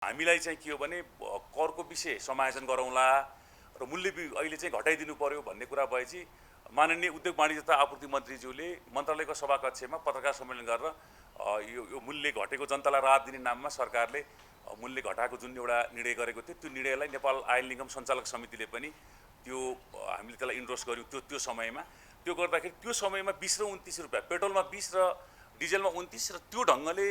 हामीलाई चाहिँ के हो भने करको विषय समायोजन गरौँला र मूल्य अहिले चाहिँ घटाइदिनु पर्यो भन्ने कुरा भएपछि माननीय उद्योग वाणिज्य तथा आपूर्ति मन्त्रीज्यूले मन्त्रालयको सभाकक्षमा पत्रकार सम्मेलन गरेर यो मूल्य घटेको जनतालाई राहत दिने नाममा सरकारले मूल्य घटाएको जुन एउटा निर्णय गरेको थियो त्यो निर्णयलाई नेपाल आयल निगम सञ्चालक समितिले पनि त्यो हामीले त्यसलाई इन्डोर्स गर्यौँ त्यो समयमा। त्यो गर्दाखेरि त्यो समयमा 20 र 29 रुपियाँ पेट्रोलमा 20 र डिजेलमा 29 र त्यो ढङ्गले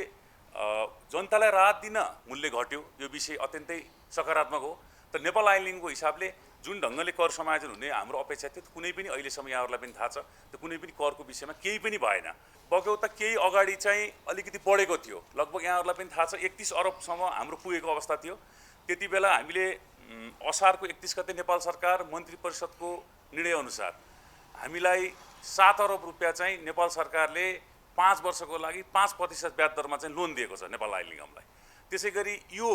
जनतालाई राहत दिन मूल्य घट्यो। यो विषय अत्यन्तै सकारात्मक हो। तर नेपाल आयल निगमको हिसाबले जुन ढङ्गले कर समायोजन हुने हाम्रो अपेक्षा थियो कुनै पनि अहिलेसम्म यहाँहरूलाई पनि थाहा छ त्यो कुनै पनि करको विषयमा केही पनि भएन। बग्यौता केही अगाडि चाहिँ अलिकति बढेको थियो, लगभग यहाँहरूलाई पनि थाहा छ 31 अरबसम्म हाम्रो पुगेको अवस्था थियो। त्यति बेला हामीले असारको 31 गते नेपाल सरकार मन्त्री परिषदको निर्णयअनुसार हामीलाई 7 अरब रुपियाँ चाहिँ नेपाल सरकारले 5 वर्षको लागि 5% ब्याज दरमा चाहिँ लोन दिएको छ नेपाल आयल निगमलाई। त्यसै गरी यो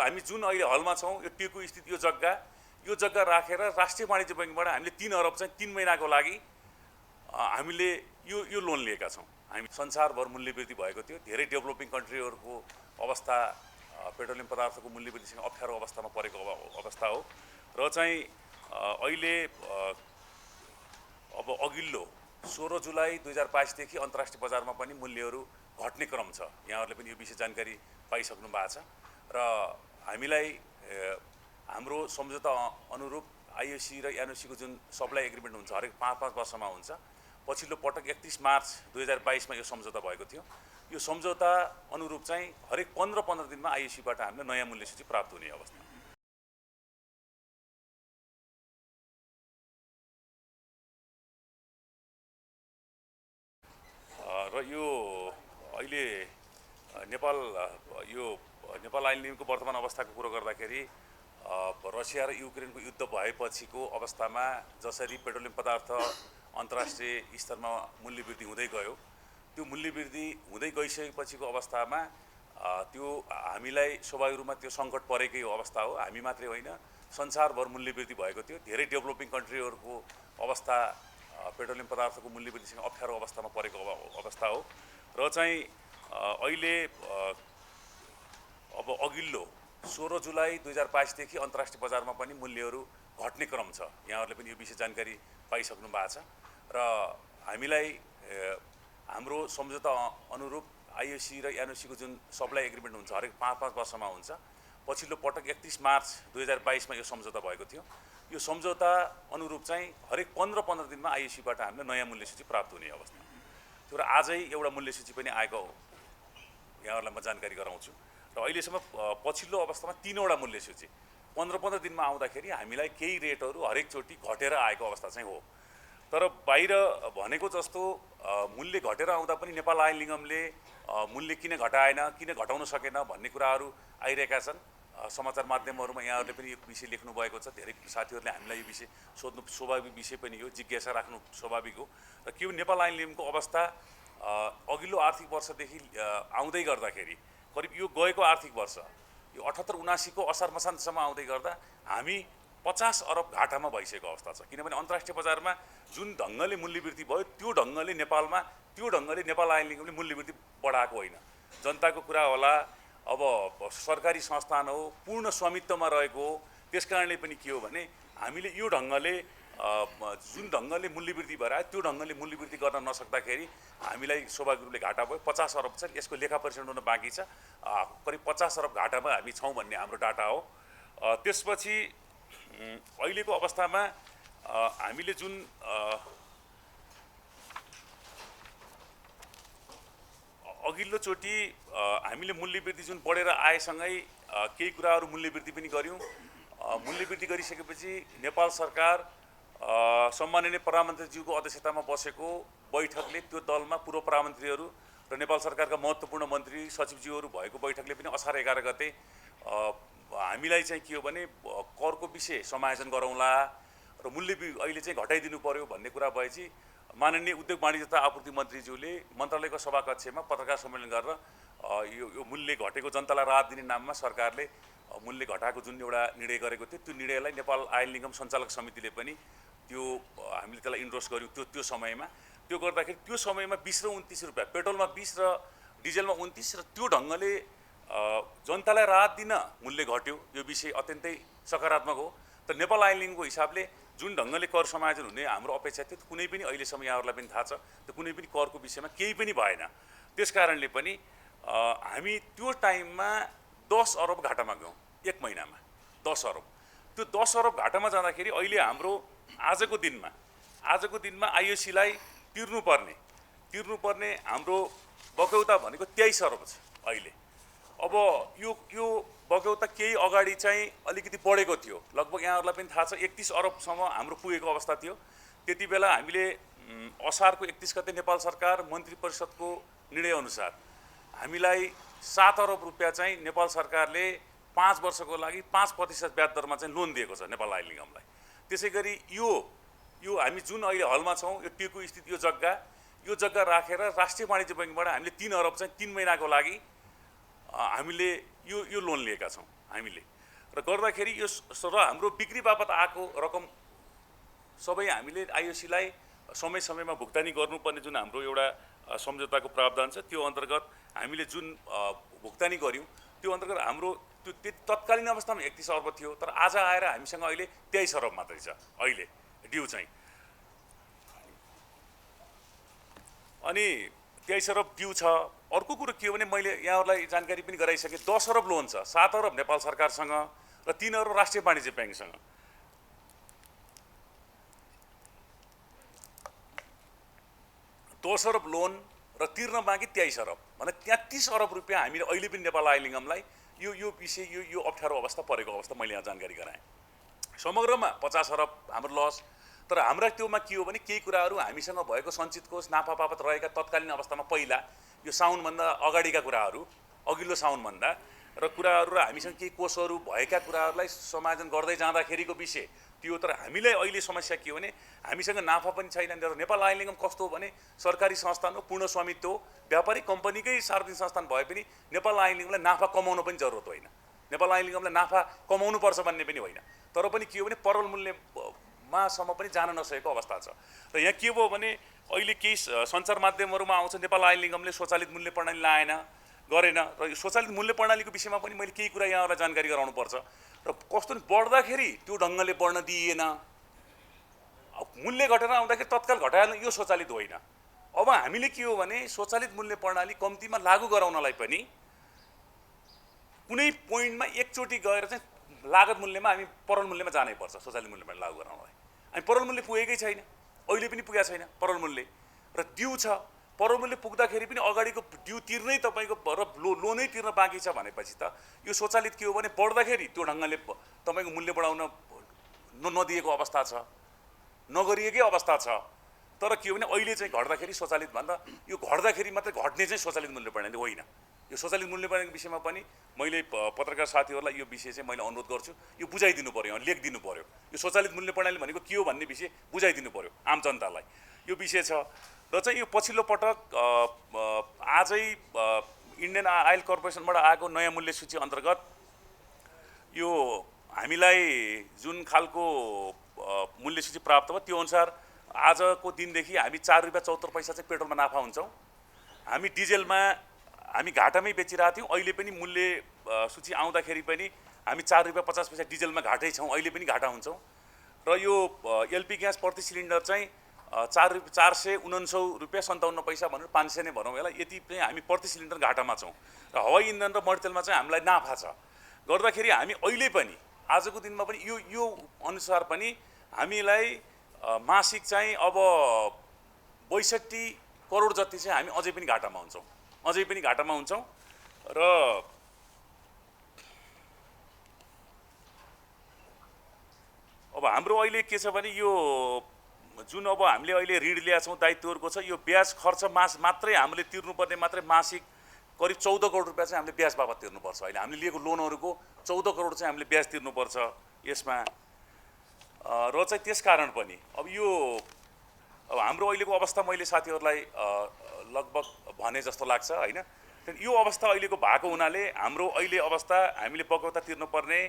हामी जुन अहिले हलमा छौँ यो टिकु स्थित यो जग्गा राखेर राष्ट्रिय वाणिज्य बैङ्कबाट हामीले 3 अरब चाहिँ 3 महिनाको लागि हामीले यो लोन लिएका छौँ। हामी संसारभर मूल्य वृद्धि भएको थियो। धेरै डेभलपिङ कन्ट्रीहरूको अवस्था पेट्रोलियम पदार्थको मूल्य वृद्धिसँग अप्ठ्यारो अवस्थामा परेको अवस्था हो र चाहिँ अहिले अब अघिल्लो 16 जुलाई 2022 देखि अन्तर्राष्ट्रिय बजारमा पनि मूल्यहरू घट्ने क्रम छ। यहाँहरूले पनि यो विषय जानकारी पाइसक्नु भएको छ र हामीलाई हाम्रो सम्झौता अनुरूप आइओसी र एनओसीको जुन सप्लाई एग्रिमेन्ट हुन्छ हरेक 5-5 वर्षमा हुन्छ। पछिल्लो पटक 31 मार्च 2022 मा यो सम्झौता भएको थियो। यो सम्झौता अनुरूप चाहिँ हरेक 15-15 दिनमा आइओसीबाट हामीले नयाँ मूल्य सूची प्राप्त हुने अवस्था। र यो अहिले नेपाल आयल निगमको वर्तमान अवस्थाको कुरो गर्दाखेरि रसिया र युक्रेनको युद्ध भएपछिको अवस्थामा जसरी पेट्रोलियम पदार्थ अन्तर्राष्ट्रिय स्तरमा मूल्य वृद्धि हुँदै गयो, त्यो मूल्य वृद्धि हुँदै गइसकेपछिको अवस्थामा त्यो हामीलाई स्वाभाविक रूपमा त्यो सङ्कट परेकै अवस्था हो। हामी मात्रै होइन, संसारभर मूल्य वृद्धि भएको थियो। धेरै डेभलपिङ कन्ट्रीहरूको अवस्था पेट्रोलियम पदार्थको मूल्य वृद्धिसँग अप्ठ्यारो अवस्थामा परेको अवस्था हो र चाहिँ अहिले अब अघिल्लो 16 जुलाई 2022 देखि अन्तर्राष्ट्रिय बजारमा पनि मूल्यहरू घट्ने क्रम छ। यहाँहरूले पनि यो विषय जानकारी पाइसक्नु भएको छ र हामीलाई हाम्रो सम्झौता अनुरूप आइओसी र एनओसीको जुन सप्लाई एग्रिमेन्ट हुन्छ हरेक 5-5 वर्षमा हुन्छ। पछिल्लो पटक 31 मार्च 2022 मा यो सम्झौता भएको थियो। यो सम्झौता अनुरूप चाहिँ हरेक 15-15 दिनमा आइओसीबाट हामीले नयाँ मूल्य सूची प्राप्त हुने अवस्था। त्यो र आजै एउटा मूल्य सूची पनि आएको हो, यहाँहरूलाई म जानकारी गराउँछु। र अहिलेसम्म पछिल्लो अवस्थामा 3वटा मूल्य सूची 15-15 दिनमा आउँदाखेरि हामीलाई केही रेटहरू हरेकचोटि घटेर आएको अवस्था चाहिँ हो। तर बाहिर भनेको जस्तो मूल्य घटेर आउँदा पनि नेपाल आयल निगमले मूल्य किन घटाएन, किन घटाउन सकेन भन्ने कुराहरू आइरहेका छन्। समाचार माध्यमहरूमा यहाँहरूले पनि यो विषय लेख्नु भएको छ। धेरै साथीहरूले हामीलाई यो विषय सोध्नु स्वाभाविक विषय पनि हो, जिज्ञासा राख्नु स्वाभाविक हो। र के नेपाल आयल निगमको अवस्था अघिल्लो आर्थिक वर्षदेखि आउँदै गर्दाखेरि करिब यो गएको आर्थिक वर्ष यो 78-79 को असार मसान्तसम्म आउँदै गर्दा हामी 50 अरब घाटामा भइसकेको अवस्था छ। किनभने अन्तर्राष्ट्रिय बजारमा जुन ढङ्गले मूल्य वृद्धि भयो त्यो ढङ्गले नेपाल आयल निगमले मूल्य वृद्धि बढाएको होइन। जनताको कुरा होला, अब सरकारी संस्थान हो, पूर्ण स्वामित्वमा रहेको हो। त्यसकारणले पनि के हो भने हामीले यो ढङ्गले जुन ढङ्गले मूल्य वृद्धि भएर आयो त्यो ढङ्गले मूल्य वृद्धि गर्न नसक्दाखेरि हामीलाई स्वाभाविक रूपले घाटा भयो। 50 अरब छ, यसको लेखा परीक्षण हुन बाँकी छ। करिब 50 अरब घाटामा हामी छौँ भन्ने हाम्रो डाटा हो। त्यसपछि अहिलेको अवस्थामा हामीले जुन अघिल्लो चोटि हामीले मूल्य वृद्धि जुन बढेर आएसँगै केही कुराहरू मूल्य वृद्धि पनि गऱ्यौँ। मूल्य वृद्धि गरिसकेपछि नेपाल सरकार सम्माननीय प्रधानमन्त्रीज्यूको अध्यक्षतामा बसेको बैठकले त्यो दलमा पूर्व प्रधानमन्त्रीहरू र नेपाल सरकारका महत्त्वपूर्ण मन्त्री सचिवज्यूहरू भएको बैठकले पनि असार 11 गते हामीलाई चाहिँ के हो भने करको विषय समायोजन गरौँला र मूल्य अहिले चाहिँ घटाइदिनु पर्यो भन्ने कुरा भएपछि माननीय उद्योग वाणिज्य तथा आपूर्ति मन्त्रीज्यूले मन्त्रालयको सभाकक्षमा पत्रकार सम्मेलन गरेर यो मूल्य घटेको जनतालाई राहत दिने नाममा सरकारले मूल्य घटाएको जुन एउटा निर्णय गरेको थियो त्यो निर्णयलाई नेपाल आयल निगम सञ्चालक समितिले पनि त्यो हामीले त्यसलाई इन्डोर्स गर्यौँ त्यो समयमा। त्यो गर्दाखेरि त्यो समयमा 20 र 29 रुपियाँ पेट्रोलमा 20 र डिजेलमा 29 र त्यो ढङ्गले जनतालाई राहत दिन मूल्य घट्यो, यो विषय अत्यन्तै सकारात्मक हो। तर नेपाल आइलिङको हिसाबले जुन ढङ्गले कर समायोजन हुने हाम्रो अपेक्षा थियो कुनै पनि अहिलेसम्म यहाँहरूलाई पनि थाहा छ त्यो कुनै पनि करको विषयमा केही पनि भएन। त्यस कारणले पनि हामी त्यो टाइममा 10 अरब घाटामा गयौँ, एक महिनामा 10 अरब। त्यो 10 अरब घाटामा जाँदाखेरि अहिले हाम्रो आजको दिनमा आइओसीलाई तिर्नुपर्ने हाम्रो बकौता भनेको 23 अरब छ अहिले। अब यो बकौता केही अगाडि चाहिँ अलिकति बढेको थियो, लगभग यहाँहरूलाई पनि थाहा छ 31 अरबसम्म हाम्रो पुगेको अवस्था थियो। त्यति बेला हामीले असारको 31 गते नेपाल सरकार मन्त्री परिषदको निर्णयअनुसार हामीलाई 7 अरब रुपियाँ चाहिँ नेपाल सरकारले 5 वर्षको लागि 5% ब्याज दरमा चाहिँ लोन दिएको छ नेपाल आइल निगमलाई। त्यसै गरी यो हामी जुन अहिले हलमा छौँ, यो टिरको स्थित यो जग्गा राखेर राष्ट्रिय वाणिज्य बैङ्कबाट हामीले 3 अरब चाहिँ 3 महिनाको लागि हामीले यो लोन लिएका छौँ हामीले। र गर्दाखेरि यो हाम्रो बिक्री बापत आएको रकम सबै हामीले आइओसीलाई समयमा भुक्तानी गर्नुपर्ने जुन हाम्रो एउटा सम्झौताको प्रावधान छ त्यो अन्तर्गत हामीले जुन भुक्तानी गर्यौँ त्यो अन्तर्गत हाम्रो त्यो तत्कालीन अवस्थामा 31 अर्ब थियो। तर आज आएर हामीसँग अहिले 23 अरब मात्रै छ अहिले ड्यू चाहिँ। अनि 23 अरब ड्यू छ। अर्को कुरो के हो भने मैले यहाँहरूलाई जानकारी पनि गराइसकेँ, 10 अरब लोन छ, 7 अरब नेपाल सरकारसँग र 3 अरब राष्ट्रिय वाणिज्य ब्याङ्कसँग। 10 अरब लोन र तिर्न बाँकी 23 अरब भने 33 अरब रुपियाँ हामीले अहिले पनि नेपाल आइल निगमलाई यो विषय यो अप्ठ्यारो अवस्था परेको अवस्था मैले यहाँ जानकारी गराएँ। समग्रमा 50 अरब हाम्रो लस। तर हाम्रा त्योमा के हो भने केही कुराहरू हामीसँग भएको सञ्चित कोष नाफा बापत रहेका तत्कालीन अवस्थामा पहिला यो साउनभन्दा अगाडिका कुराहरू, अघिल्लो साउनभन्दा र कुराहरू र हामीसँग केही कोषहरू भएका कुराहरूलाई समायोजन गर्दै जाँदाखेरिको विषय त्यो। तर हामीलाई अहिले समस्या के हो भने हामीसँग नाफा पनि छैन। नेपाल आइल निगम कस्तो हो भने सरकारी संस्थान हो, पूर्ण स्वामित्व हो, व्यापारिक कम्पनीकै सार्वजनिक संस्थान भए पनि नेपाल आइल निगमलाई नाफा कमाउनु पनि जरुरत होइन, नेपाल आइल निगमलाई नाफा कमाउनु पर्छ भन्ने पनि होइन। तर पनि के हो भने परवल मूल्यमासम्म पनि जान नसकेको अवस्था छ। र यहाँ के भयो भने अहिले केही सञ्चार माध्यमहरूमा आउँछ नेपाल आइल निगमले स्वचालित मूल्य प्रणाली गरेन। र यो स्वचालित मूल्य प्रणालीको विषयमा पनि मैले केही कुरा यहाँहरूलाई जानकारी गराउनुपर्छ। र कस्तो बढ्दाखेरि त्यो ढङ्गले बढ्न दिइएन, मूल्य घटेर आउँदाखेरि तत्काल घटाएन, यो स्वचालित होइन। अब हामीले के हो भने स्वचालित मूल्य प्रणाली कम्तीमा लागू गराउनलाई पनि कुनै पोइन्टमा एकचोटि गएर चाहिँ लागत मूल्यमा हामी परवल मूल्यमा जानै पर्छ स्वचालित मूल्यमा लागू गराउनलाई। हामी परवल मूल्य पुगेकै छैन, अहिले पनि पुगेको छैन परवल मूल्य। र ड्यू छ, परवल मूल्य पुग्दाखेरि पनि अगाडिको ड्यू तिर्नै तपाईँको लोनै तिर्न बाँकी छ भनेपछि त यो स्वचालित के हो भने बढ्दाखेरि त्यो ढङ्गले तपाईँको मूल्य बढाउन नदिएको अवस्था छ, नगरिएकै अवस्था छ। तर के हो भने अहिले चाहिँ घट्दाखेरि स्वचालित भन्दा यो घट्दाखेरि मात्रै घट्ने चाहिँ स्वचालित मूल्य प्रणाली होइन। यो स्वचालित मूल्य प्रणालीको विषयमा पनि मैले पत्रकार साथीहरूलाई यो विषय चाहिँ मैले अनुरोध गर्छु, यो बुझाइदिनु पर्यो, लेखिदिनु पर्यो। यो स्वचालित मूल्य प्रणाली भनेको के हो भन्ने विषय बुझाइदिनु पर्यो आम जनतालाई, यो विषय छ। र चाहिँ यो पछिल्लो पटक आजै इन्डियन आइल कर्पोरेसनबाट आएको नयाँ मूल्य सूची अन्तर्गत यो हामीलाई जुन खालको मूल्य सूची प्राप्त भयो त्यो अनुसार आजको दिनदेखि हामी 4 रुपियाँ 74 पैसा चाहिँ पेट्रोलमा नाफा हुन्छौँ। हामी डिजेलमा हामी घाटामै बेचिरहेको थियौँ, अहिले पनि मूल्य सूची आउँदाखेरि पनि हामी 4 रुपियाँ 50 पैसा डिजेलमा घाटै छौँ, अहिले पनि घाटा हुन्छौँ। र यो एलपी ग्यास प्रति सिलिन्डर चाहिँ 449 रुपियाँ 57 पैसा भनेर 500 नै भनौँ यसलाई, यति चाहिँ हामी प्रति सिलिन्डर घाटामा छौँ। र हवाई इन्धन र मट्टीतेलमा चाहिँ हामीलाई नाफा छ। गर्दाखेरि हामी अहिले पनि आजको दिनमा पनि यो अनुसार पनि हामीलाई मासिक चाहिँ अब 62 करोड जति चाहिँ हामी अझै पनि घाटामा हुन्छौँ। र अब हाम्रो अहिले के छ भने यो जुन अब हामीले अहिले ऋण लिएका छौँ दायित्वहरूको छ, यो ब्याज खर्च मात्रै हामीले तिर्नुपर्ने मात्रै मासिक करिब 14 करोड रुपियाँ चाहिँ हामीले ब्याज बापत तिर्नुपर्छ। अहिले हामीले लिएको लोनहरूको 14 करोड चाहिँ हामीले ब्याज तिर्नुपर्छ यसमा। र चाहिँ त्यस कारण पनि अब हाम्रो अहिलेको अवस्था मैले साथीहरूलाई लगभग भने जस्तो लाग्छ होइन। यो अवस्था अहिलेको भएको हुनाले हाम्रो अहिले अवस्था हामीले बकौता तिर्नुपर्ने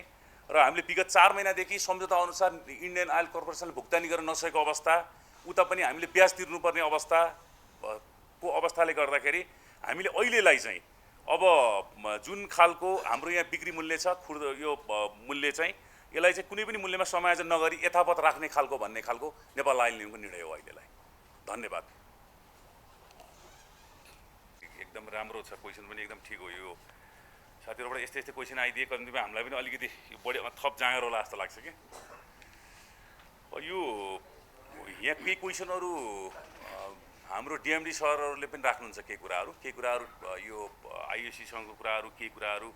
र हामीले विगत 4 महिनादेखि सम्झौता अनुसार इन्डियन आइल कर्पोरेसनले भुक्तानी गर्न नसकेको अवस्था, उता पनि हामीले ब्याज तिर्नुपर्ने अवस्थाको अवस्थाले गर्दाखेरि हामीले अहिलेलाई चाहिँ अब जुन खालको हाम्रो यहाँ बिक्री मूल्य छ यो मूल्य चाहिँ यसलाई चाहिँ कुनै पनि मूल्यमा समायोजन नगरी यथावत राख्ने खालको भन्ने खालको नेपाल आइल निगमको निर्णय हो अहिलेलाई। धन्यवाद। एकदम राम्रो छ, क्वेसन पनि एकदम ठिक हो। यो साथीहरुबाट यस्तै यस्तै क्वेसन आइदिए कतिपय हामीलाई पनि अलिकति बढी थप जाँगर होला जस्तो लाग्छ कि। यो यहाँ केही क्वेसनहरु हाम्रो डिएमडी सरहरुले पनि राख्नुहुन्छ, केही कुराहरु यो आईओसी सँगको कुराहरु, केही कुराहरु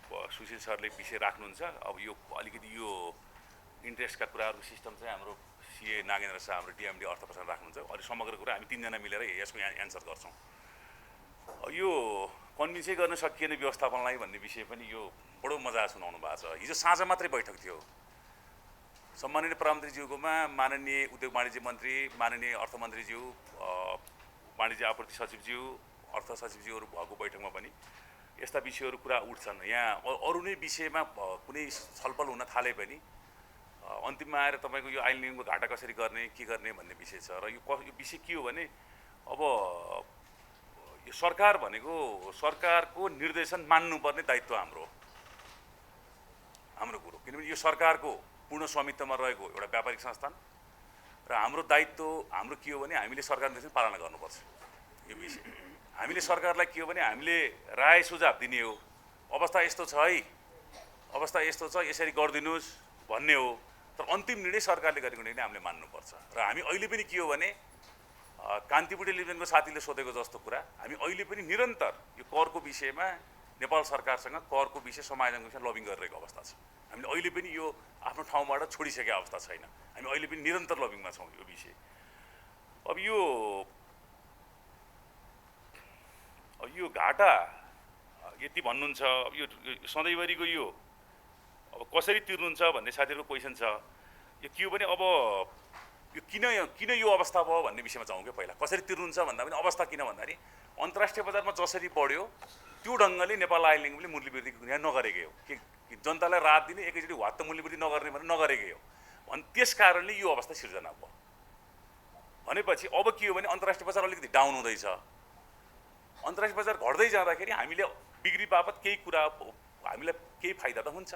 सुशील सरले विषय राख्नुहुन्छ। अब यो अलिकति यो इन्ट्रेस्टका कुराहरु सिस्टम चाहिँ हाम्रो सीए नागेन्द्र शाह हाम्रो डिएमडी अर्थ प्रसारण राख्नुहुन्छ। अलि समग्र कुरा हामी तीनजना मिलेर यसको एन्सर गर्छौं। यो कन्भिन्सै गर्न सकिएन व्यवस्थापनलाई भन्ने विषय पनि यो बडो मजा सुनाउनु भएको छ। हिजो साँझ मात्रै बैठक थियो सम्माननीय प्रधानमन्त्रीज्यूकोमा, माननीय उद्योग वाणिज्य मन्त्री, माननीय अर्थमन्त्रीज्यू, वाणिज्य आपूर्ति सचिवज्यू, अर्थ सचिवज्यूहरु भएको बैठकमा पनि यस्ता विषयहरु कुरा उठ्छन्। यहाँ अरु नै विषयमा कुनै छलफल हुन थाले पनि अन्तिममा आएर तपाईको यो आइल निगमको घाटा कसरी गर्ने, के गर्ने भन्ने विषय छ। र यो विषय के हो भने अब यो सरकार भनेको सरकारको निर्देशन मान्नुपर्ने दायित्व हाम्रो कुरो, किनभने यो सरकारको पूर्ण स्वामित्वमा रहेको एउटा व्यापारिक संस्थान र हाम्रो दायित्व हाम्रो के हो भने हामीले सरकार निर्देशन पालना गर्नुपर्छ। यो विषय हामीले सरकारलाई के हो भने हामीले राय सुझाव दिने हो, अवस्था यस्तो छ है, अवस्था यस्तो छ, यसरी गरिदिनुस् भन्ने हो। तर अन्तिम निर्णय सरकारले गरेको निर्णय हामीले मान्नुपर्छ। र हामी अहिले पनि के हो भने कान्तिपुर टेलिभिजनको साथीले सोधेको जस्तो कुरा हामी अहिले पनि निरन्तर यो करको विषयमा नेपाल सरकारसँग करको विषय समायोजनको विषय लबिङ गरिरहेको अवस्था छ। हामीले अहिले पनि यो आफ्नो ठाउँबाट छोडिसकेको अवस्था छैन। हामी अहिले पनि निरन्तर लबिङमा छौँ यो विषय। अब यो घाटा यति भन्नुहुन्छ, यो सधैँभरिको यो अब कसरी तिर्नुहुन्छ भन्ने साथीहरुको क्वेसन छ। यो के हो भने अब यो किन यो अवस्था भयो भन्ने विषयमा जाउँ के। पहिला कसरी तिर्नुहुन्छ भन्दा पनि अवस्था किन भन्दाखेरि अन्तर्राष्ट्रिय बजारमा जसरी बढ्यो त्यो ढङ्गले नेपाल आइल निगमले मूल्य वृद्धि यहाँ नगरेकै हो। कि जनतालाई राहत दिने एकैचोटि वात्त मूल्य वृद्धि नगर्ने भने नगरेकै हो। अनि त्यस कारणले यो अवस्था सिर्जना भयो। भनेपछि अब के हो भने अन्तर्राष्ट्रिय बजार अलिकति डाउन हुँदैछ। अन्तर्राष्ट्रिय बजार घट्दै जाँदाखेरि हामीले बिक्री बापत केही कुरा हामीलाई केही फाइदा त हुन्छ।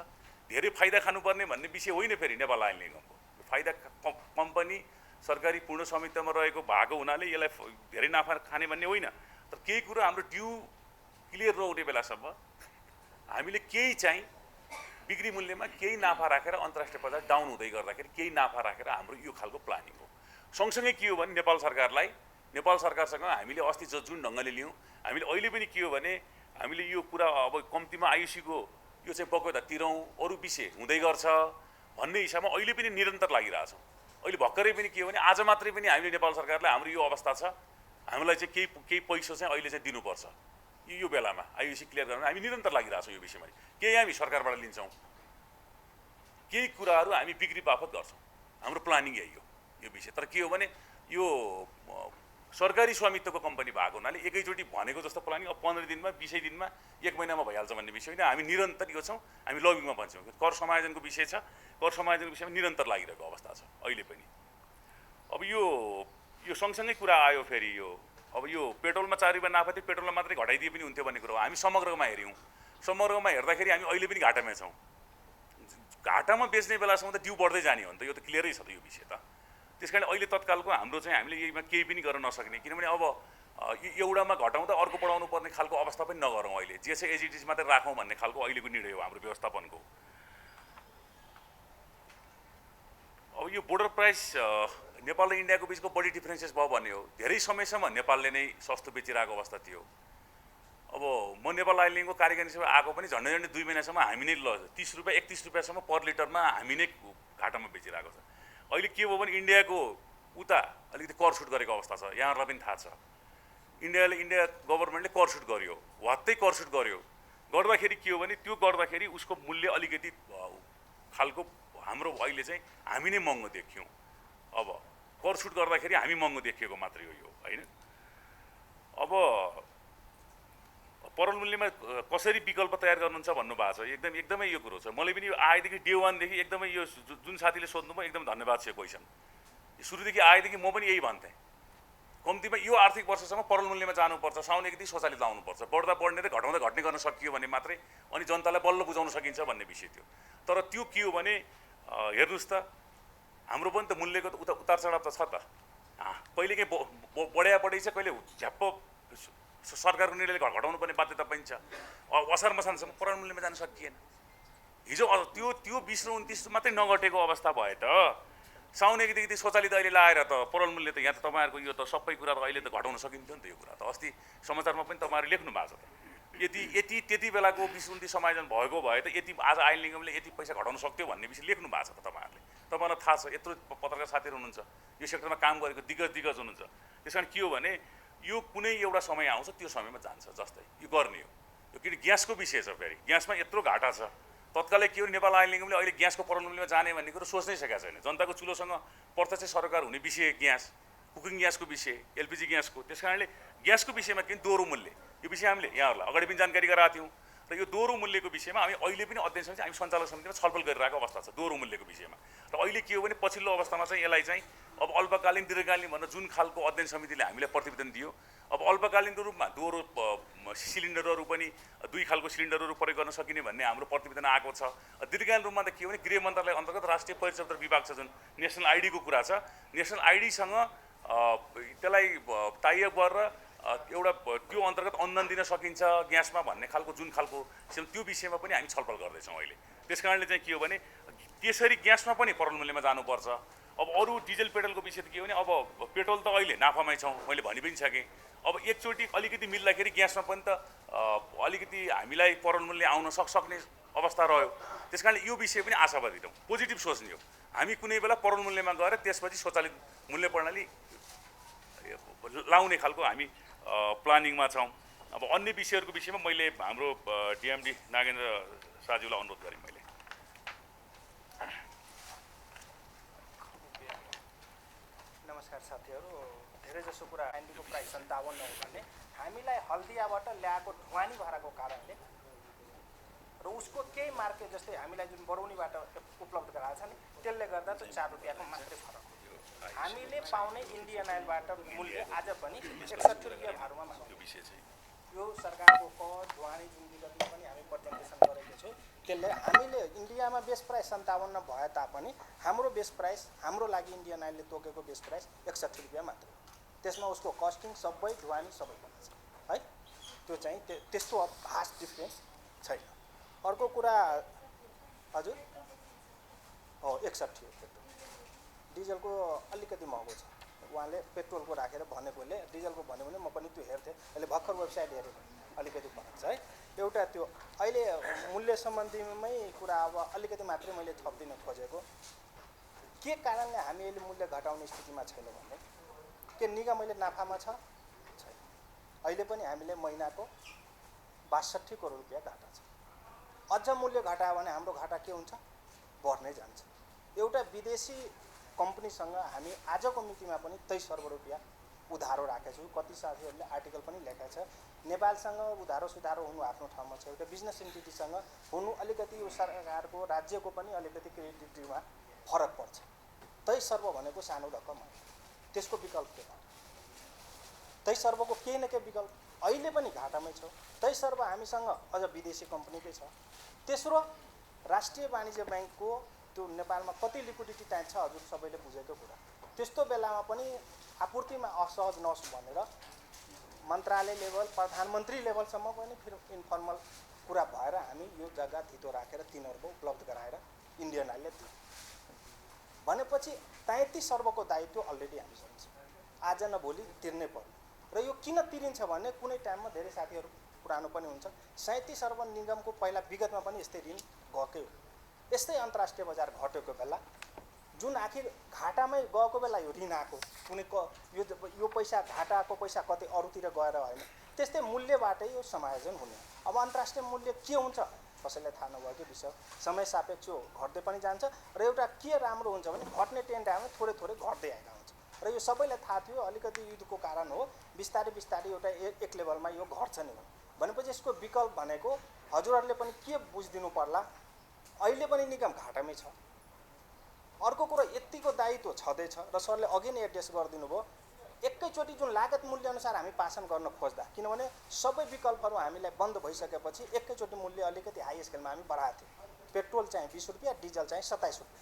धेरै फाइदा खानुपर्ने भन्ने विषय होइन फेरि नेपाल आइल निगमको। फाइदा कम्पनी सरकारी पूर्ण स्वामित्वमा रहेको भएको हुनाले यसलाई धेरै नाफा खाने भन्ने होइन। तर केही कुरा हाम्रो ड्यू क्लियर नहुने बेलासम्म हामीले केही चाहिँ बिक्री मूल्यमा केही नाफा राखेर अन्तर्राष्ट्रिय बजार डाउन हुँदै गर्दाखेरि केही नाफा राखेर हाम्रो यो खालको प्लानिङ हो। सँगसँगै के हो भने नेपाल सरकारसँग हामीले अस्ति जुन ढङ्गले लियौँ हामीले अहिले पनि के हो भने हामीले यो कुरा अब कम्तीमा आयुसीको यो चाहिँ बगैँचा तिरौँ, अरू विषय हुँदै गर्छ भन्ने हिसाबमा अहिले पनि निरन्तर लागिरहेछौँ। अहिले भर्खरै पनि के हो भने आज मात्रै पनि हामीले नेपाल सरकारलाई हाम्रो यो अवस्था छ, हामीलाई चाहिँ केही पैसा चाहिँ अहिले चाहिँ दिनुपर्छ, यो बेलामा आयुसी क्लियर गर्न हामी निरन्तर लागिरहेछौँ। यो विषयमा केही हामी सरकारबाट लिन्छौँ, केही कुराहरू हामी बिक्री बापत गर्छौँ। हाम्रो प्लानिङ यही हो यो विषय। तर के हो भने यो सरकारी स्वामित्वको कम्पनी भएको हुनाले एकैचोटि भनेको जस्तो प्लानिङ अब 15 दिनमा 20 दिनमा 1 महिनामा भइहाल्छ भन्ने विषय होइन। हामी निरन्तर यो छौँ, हामी लबिङमा भन्छौँ। कर समायोजनको विषय छ, कर समायोजनको विषयमा निरन्तर लागिरहेको अवस्था छ अहिले पनि। अब यो सँगसँगै कुरा आयो फेरि यो अब यो पेट्रोलमा 4 रुपैयाँ नाफा थियो, पेट्रोलमा मात्रै घटाइदिए पनि हुन्थ्यो भन्ने कुरा हो। हामी समग्रमा हेऱ्यौँ, समग्रमा हेर्दाखेरि हामी अहिले पनि घाटामै छौँ। घाटामा बेच्ने बेलासम्म त ड्यू बढ्दै जाने हो नि त, यो त क्लियरै छ त यो विषय त। त्यसकारण अहिले तत्कालको हाम्रो चाहिँ हामीले यहीमा केही पनि गर्न नसक्ने, किनभने अब एउटामा घटाउँदा अर्को बढाउनु पर्ने खालको अवस्था पनि नगरौँ। अहिले जे छ एज इट इज मात्रै राखौँ भन्ने खालको अहिलेको निर्णय हो हाम्रो व्यवस्थापनको। अब यो बोर्डर प्राइस नेपाल र इन्डियाको बिचको बढी डिफरेन्सेस भयो भन्ने हो। धेरै समयसम्म नेपालले नै सस्तो बेचिरहेको अवस्था थियो। अब म नेपाल आइल निगमको कार्यकारिणीसँग आएको पनि झन्डै 2 महिनासम्म हामी नै 30 रुपैयाँ 31 रुपैयाँसम्म पर लिटरमा हामी नै घाटामा बेचिरहेको छ। अहिले के भयो भने इन्डियाको उता अलिकति कर सुट गरेको अवस्था छ, यहाँहरूलाई पनि थाहा छ। इन्डिया गभर्मेन्टले कर सुट गर्यो, वात्तै कर सुट गर्यो। गर्दाखेरि के हो भने त्यो गर्दाखेरि उसको मूल्य अलिकति खालको हाम्रो अहिले चाहिँ हामी नै महँगो देख्यौँ। अब कर सुट गर्दाखेरि हामी महँगो देखिएको मात्रै हो यो होइन। अब परल मूल्यमा कसरी विकल्प तयार गर्नुहुन्छ भन्नुभएको छ, एकदमै यो कुरो छ। मलाई पनि यो आएदेखि डे 1 देखि एकदमै यो जुन साथीले सोध्नुभयो एकदम धन्यवाद छ क्वेसन। सुरुदेखि आएदेखि म पनि यही भन्थेँ, कम्तीमा यो आर्थिक वर्षसम्म परल मूल्यमा जानुपर्छ, साउन 1 गते स्वचालित लाउनुपर्छ, बढ्दा बढ्ने र घटाउँदा घट्ने गर्न सकियो भने मात्रै अनि जनतालाई बल्ल बुझाउन सकिन्छ भन्ने विषय थियो। तर त्यो के हो भने हेर्नुहोस् त हाम्रो पनि त मूल्यको त उतार चढाव त छ त। कहिले के बढ्या छ, कहिले झ्याप्प सरकारको निर्णयले घटाउनु पर्ने बाध्यता पनि छ। असार मसानसम्म परल मूल्यमा जान सकिएन। हिजो त्यो 20 र 29 मात्रै नघटेको अवस्था भए त साउन 1 गते स्वचालित अहिले लाएर त परल मूल्य त यहाँ त तपाईँहरूको यो त सबै कुरा त अहिले त घटाउन सकिन्थ्यो नि त। यो कुरा त अस्ति समाचारमा पनि तपाईँहरू लेख्नु भएको छ त। त्यति बेलाको 20-29 समायोजन भएको भए त यति आज आयल निगमले यति पैसा घटाउन सक्थ्यो भन्ने विषय लेख्नु भएको छ त तपाईँहरूले। तपाईँलाई थाहा छ, यत्रो पत्रकार साथीहरू हुनुहुन्छ यो सेक्टरमा काम गरेको दिग्गज हुनुहुन्छ। त्यस कारण के हो भने यो कुनै एउटा समय आउँछ, त्यो समयमा जान्छ। जस्तै यो गर्ने हो, यो किन ग्यासको विषय छ, फेरि ग्यासमा यत्रो घाटा छ। तत्कालै के हो, नेपाल आयल निगमले अहिले ग्यासको परल मूल्यमा जाने भन्ने कुरो सोच्नै सकेको छैन। जनताको चुलोसँग प्रत्यक्ष सरकार हुने विषय ग्यास, कुकिङ ग्यासको विषय, एलपिजी ग्यासको। त्यस कारणले ग्यासको विषयमा किन दोहोरो मूल्य, यो विषय हामीले यहाँहरूलाई अगाडि पनि जानकारी गराएको थियौँ। र यो दोहोरो मूल्यको विषयमा हामी अहिले पनि अध्ययन समिति, हामी सञ्चालक समितिमा छलफल गरिरहेको अवस्था छ दोहोरो मूल्यको विषयमा। र अहिले के हो भने पछिल्लो अवस्थामा चाहिँ यसलाई चाहिँ अब अल्पकालीन दीर्घकालीन भनेर जुन खालको अध्ययन समितिले हामीलाई प्रतिवेदन दियो, अब अल्पकालीनको रूपमा दोहोरो सिलिन्डरहरू पनि 2 खालको सिलिन्डरहरू प्रयोग गर्न सकिने भन्ने हाम्रो प्रतिवेदन आएको छ। दीर्घकालीन रूपमा त के हो भने गृह मन्त्रालय अन्तर्गत राष्ट्रिय परिचर्चा विभाग छ, जुन नेसनल आइडीको कुरा छ। नेसनल आइडीसँग त्यसलाई टाइअप गरेर एउटा त्यो अन्तर्गत अनुदान दिन सकिन्छ ग्यासमा भन्ने खालको जुन खालको त्यो विषयमा पनि हामी छलफल गर्दैछौँ अहिले। त्यस कारणले चाहिँ के हो भने त्यसरी ग्यासमा पनि परल मूल्यमा जानुपर्छ। अब अरू डिजल पेट्रोलको विषय त के हो भने अब पेट्रोल त अहिले नाफामै छौँ, मैले भनि पनि सकेँ। अब एकचोटि अलिकति मिल्दाखेरि ग्यासमा पनि त अलिकति हामीलाई परल मूल्य आउन सक्ने अवस्था रह्यो। त्यस कारणले यो विषय पनि आशावादी छौँ, पोजिटिभ सोच्ने हो। हामी कुनै बेला परल मूल्यमा गएर त्यसपछि स्वचालित मूल्य प्रणाली लाउने खालको हामी प्लानिङमा छौँ। अब अन्य विषयहरूको विषयमा मैले हाम्रो डिएमडी नागेन्द्र साज्यूलाई अनुरोध गरेँ मैले। नमस्कार साथीहरू, धेरैजसो कुरा क्यान्डीको प्राइस 57 हो भने हामीलाई हल्दियाबाट ल्याएको ढुवानी भाडाको कारणले र उसको केही मार्केट जस्तै हामीलाई जुन बरौनीबाट उपलब्ध गराएको छ नि त्यसले गर्दा चाहिँ 4 रुपियाँको मात्रै फरक हो। हामीले पाउने इन्डियन आइलबाट मूल्य आज पनि 61 रुपियाँ भाडामा माग्यो। यो सरकारको कर ढुवानी जुन विगतमा पनि हामी प्रेजेन्टेसन गरेको छौँ, त्यसले हामीले इन्डियामा बेस प्राइस 57 भए तापनि हाम्रो बेस प्राइस, हाम्रो लागि इन्डियन आइलले तोकेको बेस प्राइस 61 रुपियाँ मात्रै हो। त्यसमा उसको कस्टिङ सबै ढुवानी सबै पर्छ है। त्यो चाहिँ त्यस्तो अब भास्ट डिफ्रेन्स छैन। अर्को कुरा हजुर 61 हो पेट्रोल, डिजलको अलिकति महँगो छ। उहाँले पेट्रोलको राखेर भनेकोले डिजलको भन्यो भने म पनि त्यो हेर्थेँ, अहिले भर्खर वेबसाइट हेरेँ, अलिकति फरक छ है। एउटा त्यो अहिले मूल्य सम्बन्धीमै कुरा अब अलिकति मात्रै मैले थपिदिन खोजेको। के कारणले हामी अहिले मूल्य घटाउने स्थितिमा छैन भने के निगम अहिले नाफामा छ? छैन। अहिले पनि हामीले महिनाको 62 करोड रुपियाँ घाटा छ। अझ मूल्य घटायो भने हाम्रो घाटा के हुन्छ? बढ्नै जान्छ। एउटा विदेशी कम्पनीसँग हामी आजको मितिमा पनि 23 अर्ब रुपियाँ उधारो राखेको छौँ। कति साथीहरूले आर्टिकल पनि लेखेको छ, नेपालसँग उधारो सुधारो हुनु आफ्नो ठाउँमा छ, एउटा बिजनेस इन्टिटीसँग हुनु अलिकति यो सरकारको राज्यको पनि अलिकति क्रेडिटमा फरक पर्छ। 23 अर्ब भनेको सानो रकम हो, त्यसको विकल्प के हो? 23 अर्बको केही न केही विकल्प अहिले पनि घाटामै छौँ। 23 अर्ब हामीसँग अझ विदेशी कम्पनीकै छ। तेस्रो, राष्ट्रिय वाणिज्य ब्याङ्कको त्यो नेपालमा कति लिक्विडिटी चाहिन्छ हजुर सबैले बुझेको कुरा। त्यस्तो बेलामा पनि आपूर्तिमा असहज नहोस् भनेर मन्त्रालय लेभल, प्रधानमन्त्री लेभलसम्म पनि फेरि इन्फर्मल कुरा भएर हामी यो जग्गा धितो राखेर 3 अर्ब उपलब्ध गराएर इन्डियन आइलले दियो भनेपछि 33 अर्बको दायित्व अलरेडी हामीसँग छ। आज न भोलि तिर्नै पर्यो। र यो किन तिरिन्छ भने कुनै टाइममा धेरै साथीहरू पुरानो पनि हुन्छ, 37 अर्ब निगमको पहिला विगतमा पनि यस्तै ऋण गएकै हो। यस्तै अन्तर्राष्ट्रिय बजार घटेको बेला जुन आखिर घाटामै गएको बेला यो ऋण आएको कुनै यो पैसा घाटाको पैसा कतै अरूतिर गएर होइन, त्यस्तै मूल्यबाटै यो समायोजन हुने। अब अन्तर्राष्ट्रिय मूल्य के हुन्छ कसैलाई थाहा नभएकै विषय, समय सापेक्ष घट्दै पनि जान्छ र एउटा के राम्रो हुन्छ भने घट्ने ट्रेन्ड आयो भने थोरै थोरै घट्दै आएको हुन्छ। र यो सबैलाई थाहा थियो, अलिकति युद्धको कारण हो, बिस्तारै बिस्तारै एउटा एक लेभलमा यो घट्छ नि भनेपछि यसको विकल्प भनेको हजुरहरूले पनि के बुझिदिनु पर्ला, अहिले पनि निगम घाटामै छ। अर्को कुरा यतिको दायित्व छँदैछ र सरले अघि नै एड्रेस गरिदिनु भयो, एकैचोटि जुन लागत मूल्य अनुसार हामी पासन गर्न खोज्दा, किनभने सबै विकल्पहरू हामीलाई बन्द भइसकेपछि एकैचोटि मूल्य अलिकति हाई स्केलमा हामी बढाएको थियौँ। पेट्रोल चाहिँ 20 रुपियाँ, डिजल चाहिँ 27 रुपियाँ।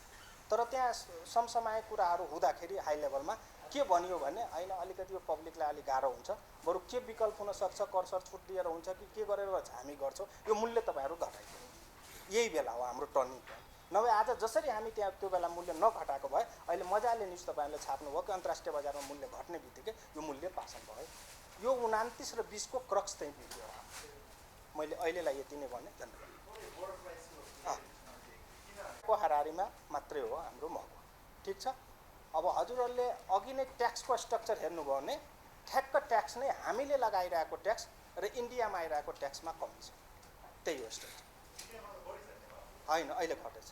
तर त्यहाँ समसमाय कुराहरू हुँदाखेरि हाई लेभलमा के भनियो भने होइन अलिकति यो पब्लिकलाई अलिक गाह्रो हुन्छ, बरु के विकल्प हुनसक्छ, करसर छुट दिएर हुन्छ कि के गरेर हामी गर्छौँ, यो मूल्य तपाईँहरू घटाइदिनु। यही बेला हो हाम्रो टर्निङ पोइन्ट। नभए आज जसरी हामी त्यहाँ त्यो बेला मूल्य नघटाएको भए अहिले मजाले न्युज तपाईँहरूले छाप्नुभयो कि अन्तर्राष्ट्रिय बजारमा मूल्य घट्ने बित्तिकै यो मूल्य पासन भयो। यो 29 र 20 को क्रक्स चाहिँ भिडियो हो। मैले अहिलेलाई यति नै भने, धन्यवाद। को हरारीमा मात्रै हो हाम्रो महँगो, ठिक छ। अब हजुरहरूले अघि नै ट्याक्सको स्ट्रक्चर हेर्नुभयो भने ठ्याक्क ट्याक्स नै हामीले लगाइरहेको ट्याक्स र इन्डियामा आइरहेको ट्याक्समा कमी छ, त्यही हो स्ट्रक्चर। होइन अहिले घटेछ,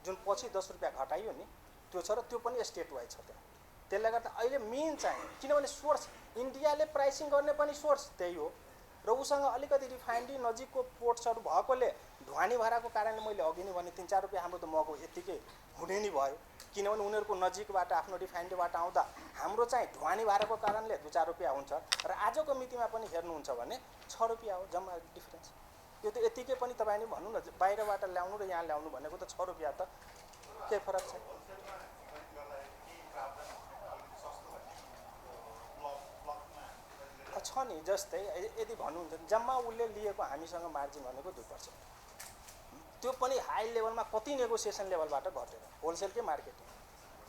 जुन पछि 10 रुपियाँ घटाइयो नि त्यो छ र त्यो पनि स्टेट वाइज छ त्यहाँ। त्यसले गर्दा अहिले मेन चाहिँ किनभने सोर्स इन्डियाले प्राइसिङ गर्ने पनि सोर्स त्यही हो र उसँग अलिकति रिफाइनरी नजिकको पोर्ट्सहरू भएकोले ढुवानी भाडाको कारणले मैले अघि नै भने 3-4 रुपियाँ हाम्रो त महँगो यत्तिकै हुने नै भयो, किनभने उनीहरूको नजिकबाट आफ्नो रिफाइनरीबाट आउँदा हाम्रो चाहिँ ढुवानी भाडाको कारणले 2-4 रुपियाँ हुन्छ र आजको मितिमा पनि हेर्नुहुन्छ भने 6 रुपियाँ हो जम्मा डिफरेन्स। यो त यतिकै पनि तपाईँ भन्नु न, बाहिरबाट ल्याउनु र यहाँ ल्याउनु भनेको त 6 रुपियाँ त केही फरक छैन। छ नि, जस्तै यदि भन्नुहुन्छ जम्मा उसले लिएको हामीसँग मार्जिन भनेको 2%, त्यो पनि हाई लेभलमा कति नेगोसिएसन लेभलबाट घटेर होलसेलकै मार्केटिङ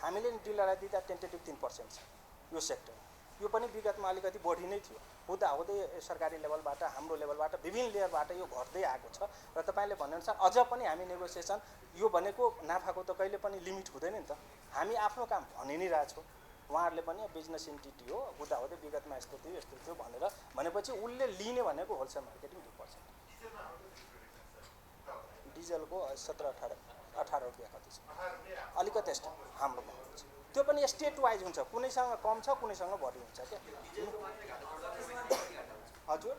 हामीले डिलरलाई दिँदा टेन्टेटिभ 3% छ यो सेक्टर। यो पनि विगतमा अलिकति बढी नै थियो, हुँदाहुँदै सरकारी लेभलबाट हाम्रो लेभलबाट विभिन्न लेयरबाट यो घट्दै आएको छ र तपाईँले भनेअनुसार अझ पनि हामी नेगोसिएसन, यो भनेको नाफाको त कहिले पनि लिमिट हुँदैन नि त, हामी आफ्नो काम भनि नै रहेछौँ। उहाँहरूले पनि बिजनेस इन्टिटी हो, हुँदाहुँदै विगतमा यस्तो थियो भनेर भनेपछि उसले लिने भनेको होलसेल मार्केटिङ 2%। डिजलको 17-18 रुपियाँ कति छ, अलिकति यस्तो हाम्रो महँगो छ। त्यो पनि स्टेट वाइज हुन्छ, कुनैसँग कम छ कुनैसँग बढी हुन्छ क्या। हजुर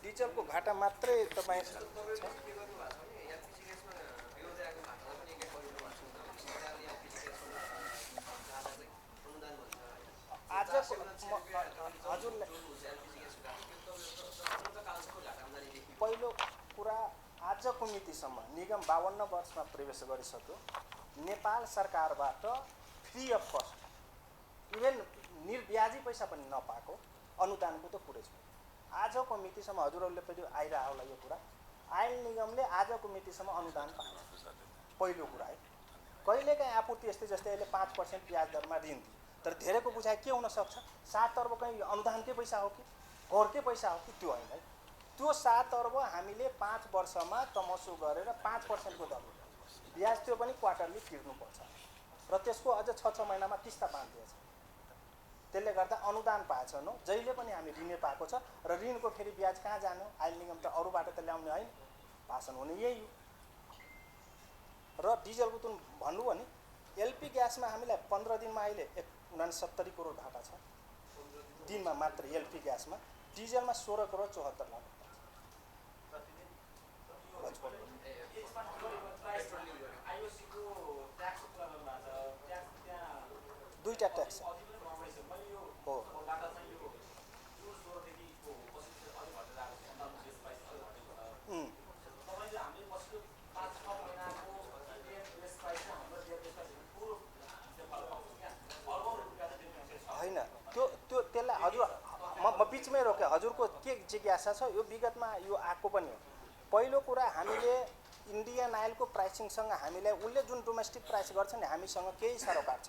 डिजलको घाटा मात्रै तपाईँ हजुरलाई पहिलो कुरा आजको मितिसम्म निगम 52 वर्षमा प्रवेश गरिसक्यो। नेपाल सरकारबाट फ्री अफ कस्ट इभेन निर्ब्याजी पैसा पनि नपाएको अनुदानको त कुरै छ। आजको मितिसम्म हजुरहरूले पनि आइरह होला यो कुरा, आयल निगमले आजको मितिसम्म अनुदान पाएन। पहिलो कुरा है, कहिलेकाहीँ आपूर्ति यस्तै जस्तै अहिले 5% ब्याज दरमा ऋण दियो, तर धेरैको बुझाइ के हुनसक्छ 7 अर्ब कहीँ अनुदानकै पैसा हो कि घरकै पैसा हो कि, त्यो होइन है। त्यो 7 अर्ब हामीले 5 वर्षमा तमसु गरेर 5% को दर ब्याज, त्यो पनि क्वार्टरली तिर्नुपर्छ र त्यसको अझ 6 महिनामा किस्ता बाँधिएछ। त्यसले गर्दा अनुदान पाएछन्, जहिले पनि हामी ऋण पाएको छ र ऋणको फेरि ब्याज कहाँ जाने, आयल निगम त अरूबाट त ल्याउने होइन, भाषण हुने यही हो। र डिजलको जुन भन्नुभयो नि, एलपी ग्यासमा हामीलाई 15 दिनमा अहिले 69 करोड घाटा छ दिनमा मात्र एलपी ग्यासमा। डिजलमा 16 करोड 74 लाख। दुईटा ट्याक्स हो। होइन त्यो त्यसलाई हजुर म बिचमै रोकेँ, हजुरको के जिज्ञासा छ यो विगतमा यो आएको पनि हो। पहिलो कुरा हामीले इन्डियन आइलको प्राइसिङसँग हामीलाई उसले जुन डोमेस्टिक प्राइस गर्छ नि हामीसँग केही सरोकार छ,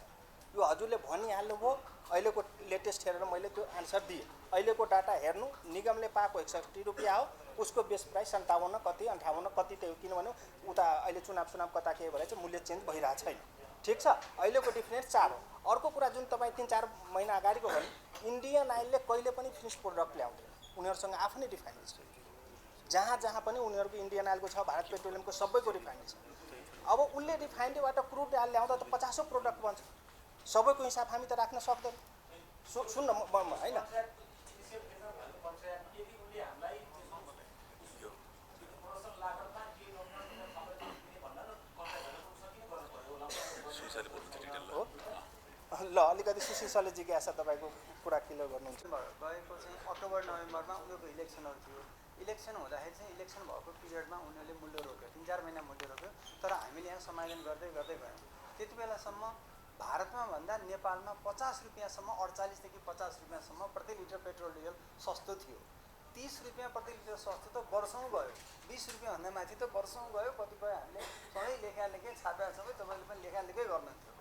यो हजुरले भनिहाल्नुभयो। अहिलेको लेटेस्ट हेरेर मैले त्यो आन्सर दिएँ। अहिलेको डाटा हेर्नु, निगमले पाएको 61 रुपियाँ हो, उसको बेस प्राइस 57 कति 58 कति त्यो, किनभने उता अहिले चुनाव कता के भएर चाहिँ मूल्य चेन्ज भइरहेको छैन, ठिक छ। अहिलेको डिफरेन्स 4 हो। अर्को कुरा जुन तपाईँ 3-4 महिना अगाडिको भने इन्डियन आइलले कहिले पनि फिनिस प्रोडक्ट ल्याउँदैन, उनीहरूसँग आफ्नै रिफाइनरी छ। जहाँ पनि उनीहरूको इन्डियन आइलको छ, भारत पेट्रोलियमको सबैको रिफाइनरी छ। अब उसले रिफाइनरीबाट क्रुड आइल ल्याउँदा त 50 प्रोडक्ट बन्छ, सबैको हिसाब हामी त राख्न सक्दैन। सुन्न होइन, ल ल अलिकति सुशील सरले जिज्ञासा तपाईँको कुरा क्लियर गर्नुहुन्छ। गएको चाहिँ अक्टोबर नोभेम्बरमा उनीहरूको इलेक्सनहरू थियो। इलेक्सन हुँदाखेरि चाहिँ इलेक्सन भएको पिरियडमा उनीहरूले मूल्य रोक्यो, 3-4 महिना मूल्य रोक्यो। तर हामीले यहाँ समायोजन गर्दै गर्दै गयौँ। त्यति बेलासम्म भारतमा भन्दा नेपालमा 50 रुपियाँसम्म, 48 देखि 50 रुपियाँसम्म प्रति लिटर पेट्रोल डिजल सस्तो थियो। 30 रुपियाँ प्रति लिटर सस्तो त वर्षौँ गयो, 20 रुपियाँभन्दा माथि त वर्षौँ गयो। कतिपय हामीले सधैँ लेखालेखै छापेका छौँ, तपाईँले पनि लेखालेखै गर्नुहुन्थ्यो।